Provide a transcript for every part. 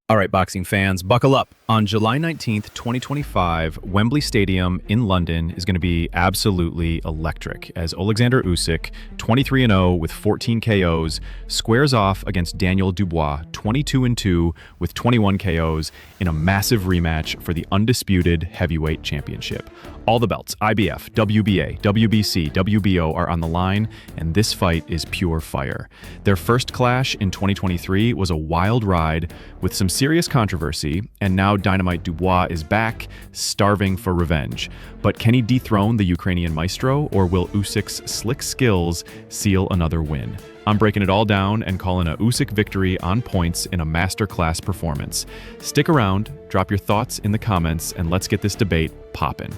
All right, boxing fans, buckle up. On July 19th, 2025, Wembley Stadium in London is going to be absolutely electric as Oleksandr Usyk, 23-0 with 14 KOs, squares off against Daniel Dubois, 22-2 with 21 KOs in a massive rematch for the undisputed heavyweight championship. All the belts, IBF, WBA, WBC, WBO are on the line, and this fight is pure fire. Their first clash in 2023 was a wild ride with some serious controversy, and now Dynamite Dubois is back, starving for revenge. But can he dethrone the Ukrainian maestro, or will Usyk's slick skills seal another win? I'm breaking it all down and calling a Usyk victory on points in a masterclass performance. Stick around, drop your thoughts in the comments, and let's get this debate poppin'.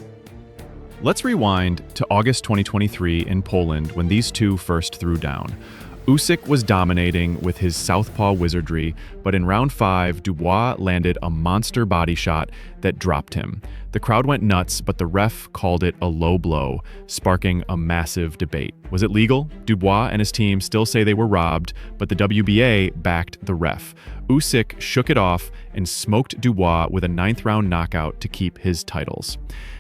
Let's rewind to August 2023 in Poland when these two first threw down. Usyk was dominating with his southpaw wizardry, but in round 5, Dubois landed a monster body shot that dropped him. The crowd went nuts, but the ref called it a low blow, sparking a massive debate. Was it legal? Dubois and his team still say they were robbed, but the WBA backed the ref. Usyk shook it off and smoked Dubois with a 9th-round knockout to keep his titles.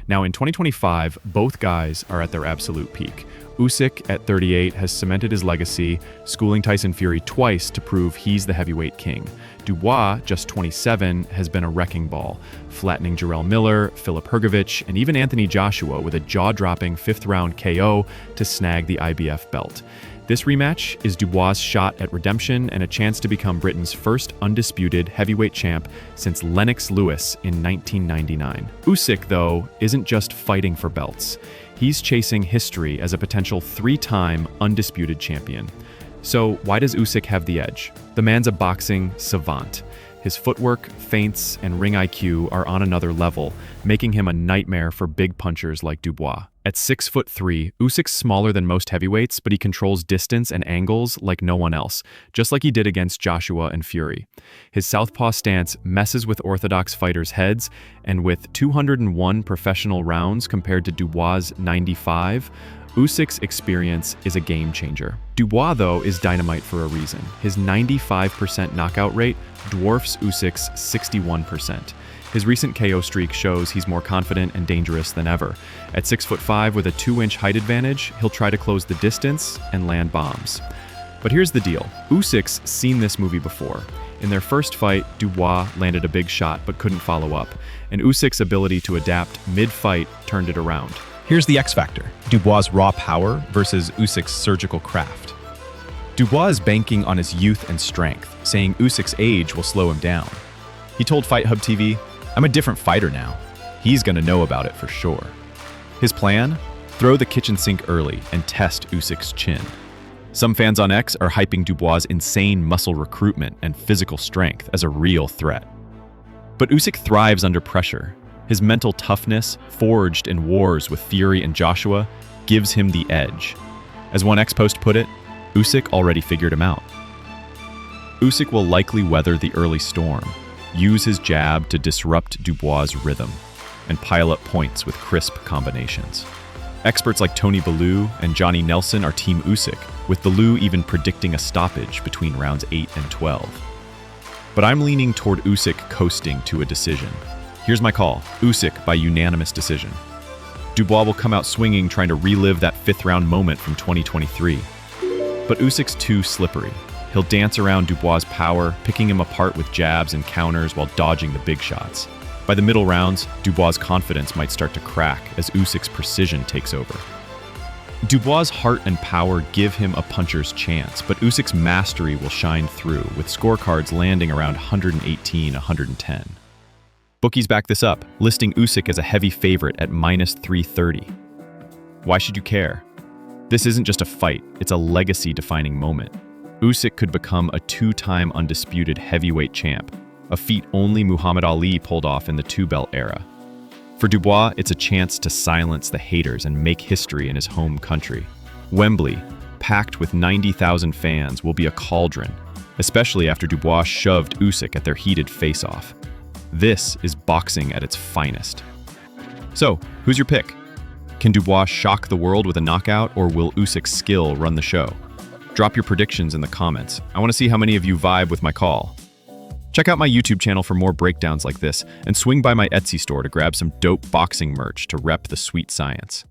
Now in 2025, both guys are at their absolute peak. Usyk, at 38, has cemented his legacy, schooling Tyson Fury twice to prove he's the heavyweight king. Dubois, just 27, has been a wrecking ball, flattening Jarrell Miller, Filip Hrgovic, and even Anthony Joshua with a jaw-dropping 5th-round KO to snag the IBF belt. This rematch is Dubois' shot at redemption and a chance to become Britain's first undisputed heavyweight champ since Lennox Lewis in 1999. Usyk, though, isn't just fighting for belts. He's chasing history as a potential 3-time undisputed champion. So why does Usyk have the edge? The man's a boxing savant. His footwork, feints, and ring IQ are on another level, making him a nightmare for big punchers like Dubois. At 6'3", Usyk's smaller than most heavyweights, but he controls distance and angles like no one else, just like he did against Joshua and Fury. His southpaw stance messes with orthodox fighters' heads, and with 201 professional rounds compared to Dubois' 95, Usyk's experience is a game changer. Dubois, though, is dynamite for a reason. His 95% knockout rate dwarfs Usyk's 61%. His recent KO streak shows he's more confident and dangerous than ever. At 6'5" with a 2-inch height advantage, he'll try to close the distance and land bombs. But here's the deal. Usyk's seen this movie before. In their first fight, Dubois landed a big shot but couldn't follow up, and Usyk's ability to adapt mid-fight turned it around. Here's the X factor: Dubois' raw power versus Usyk's surgical craft. Dubois is banking on his youth and strength, saying Usyk's age will slow him down. He told Fight Hub TV, "I'm a different fighter now. He's gonna know about it for sure." His plan? Throw the kitchen sink early and test Usyk's chin. Some fans on X are hyping Dubois' insane muscle recruitment and physical strength as a real threat. But Usyk thrives under pressure. His mental toughness, forged in wars with Fury and Joshua, gives him the edge. As one X post put it, Usyk already figured him out. Usyk will likely weather the early storm, use his jab to disrupt Dubois' rhythm, and pile up points with crisp combinations. Experts like Tony Bellew and Johnny Nelson are Team Usyk, with Bellew even predicting a stoppage between rounds 8 and 12. But I'm leaning toward Usyk coasting to a decision. Here's my call: Usyk by unanimous decision. Dubois will come out swinging, trying to relive that 5th-round moment from 2023. But Usyk's too slippery. He'll dance around Dubois' power, picking him apart with jabs and counters while dodging the big shots. By the middle rounds, Dubois' confidence might start to crack as Usyk's precision takes over. Dubois' heart and power give him a puncher's chance, but Usyk's mastery will shine through, with scorecards landing around 118-110. Bookies back this up, listing Usyk as a heavy favorite at -330. Why should you care? This isn't just a fight, it's a legacy-defining moment. Usyk could become a 2-time undisputed heavyweight champ, a feat only Muhammad Ali pulled off in the 2-belt era. For Dubois, it's a chance to silence the haters and make history in his home country. Wembley, packed with 90,000 fans, will be a cauldron, especially after Dubois shoved Usyk at their heated face-off. This is boxing at its finest. So, who's your pick? Can Dubois shock the world with a knockout, or will Usyk's skill run the show? Drop your predictions in the comments. I want to see how many of you vibe with my call. Check out my YouTube channel for more breakdowns like this, and swing by my Etsy store to grab some dope boxing merch to rep the sweet science.